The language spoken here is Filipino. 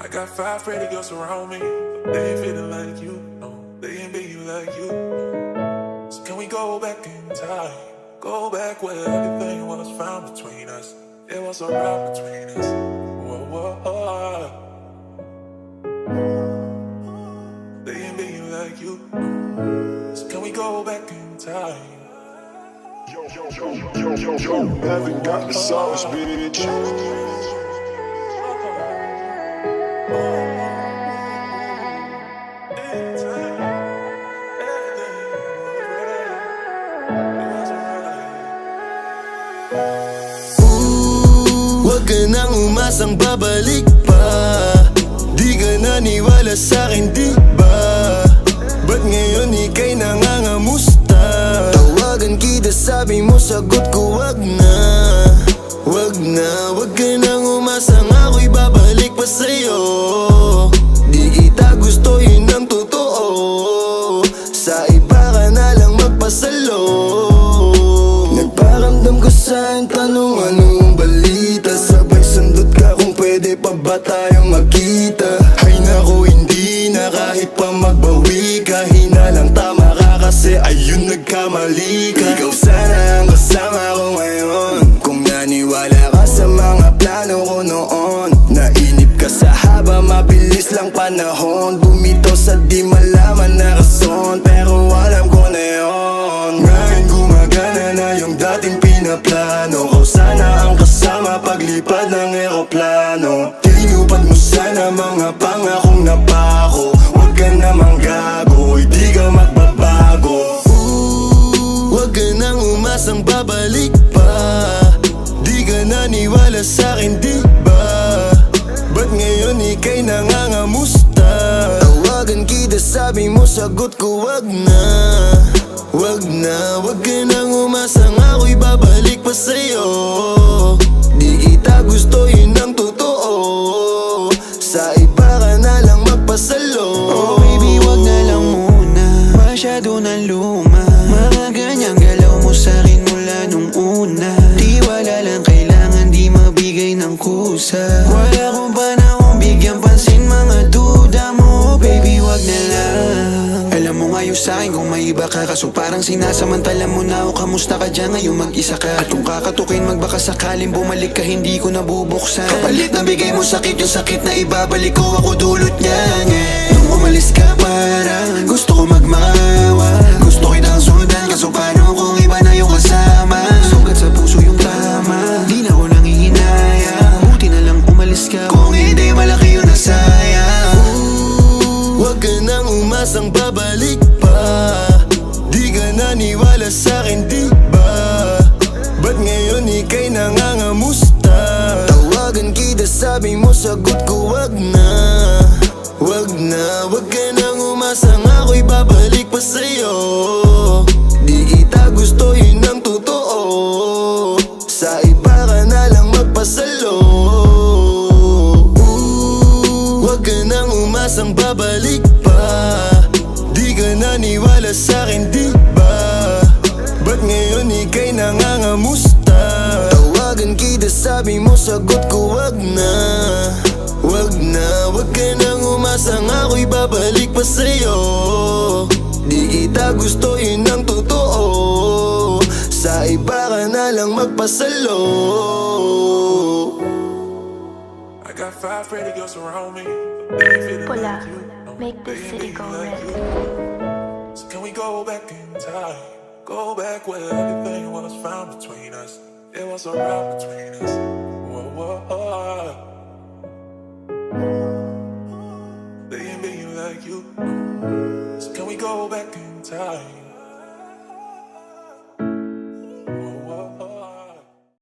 I got 5 pretty girls around me, but they ain't feeling like you. No, they ain't being like you. So can we go back in time? Go back where everything was found between us. There was a rock between us. Whoa, whoa, whoa. They ain't being like you. So can we go back in time? Yo, haven't got the sauce, bitch. Huwag ka nang umasang babalik pa. Di ka naniwala sa'kin, di ba? Ba't ngayon ika'y nangangamusta? Tawagan kita, sabi mo, sagot ko wag na. Wag na, wag ka nang umasang ako'y babalik pa sa'yo. Di kita gusto, yun ang totoo. Sa iba ka na lang magpasalo. Nagparamdam ko sa'yo, tanong anong balita. Sabay sundot ka kung pwede pa ba tayong magkita. Ay naku, hindi na kahit pa magbawi ka. Hinalang tama ka kasi ayun nagkamali ka. Ikaw sana ang kasama ko ngayon. Kung naniwala ka sa mga plano ko noon. Nainip ka sa haba, mabilis lang panahon. Bumitaw sa di malaman na rason, pero alam ko na yun. Ngayon gumagana na yung dating pinaplano ko. Sana ang kasama paglipad ng eroplano. Tinupad mo sana mga pangakong napako. Huwag ka namang gago, hindi ka magbabago. Huwag ka nang umasang babalik pa. Di ka naniwala sa'kin, di ba? Ba't ngayon ika'y nangangamusta? Tawagan kita, sabi mo, sagot ko wag na. Wag na, wag ka nang umasang ako'y babalik pa sa'yo. Di kita gusto, yun ang totoo. Sa iba ka na lang magpasalo. Oh baby, wag na lang muna. Masyado na luma. Mga ganyang galaw mo sa'kin mula nung una. Di wala lang kailangan, di mabigay ng kusa. Wala kong panahon bigyan pansin mga duda mo. Baby, wag na lang. Alam mo ngayon sa'kin kung may iba ka, kaso parang sinasamantala mo na ako. Kamusta ka dyan ngayon, mag-isa ka? At kung kakatukin magbaka sakaling bumalik ka, hindi ko nabubuksan. Kapalit na bigay mo sakit, yung sakit na ibabalik ko, ako dulot niyan. Nung umalis ka parang gusto ko magmawa. Gusto kitang sundan, kaso paano kung iba na yung kasama? Sugat sa puso yung tama, di na ko nangihinaya. Buti na lang umalis ka, kung hindi malaki yung nasayang. Huwag ka nang umasang babalik pa. Di ka naniwala sa'kin, di ba? Ba't ngayon ika'y nangangamusta? Tawagan kita, sabi mo, sagot ko wag na. Wag na, wag ka nang umasang ako'y babalik pa sa'yo. Di kita gusto, yun ang totoo. Sa iba ka na lang magpasalo. Huwag ka nang umasang babalik pa. Di ka naniwala sa'kin, di ba? Ba't ngayon ika'y nangangamusta? Tawagan kita, sabi mo, sagot ko wag na. Wag na, wag ka nang umasang ako'y babalik pa sa'yo. Di kita gusto, yun ang totoo. Sa iba ka na lang magpasalo. I got 5 pretty girls around me, but they ain't feeling Pula, like you. No, make they this ain't city being go like red. you. So can we go back in time? Go back where everything was found between us. There was a rock between us. Whoa, whoa, whoa. They ain't being like you. So can we go back in time?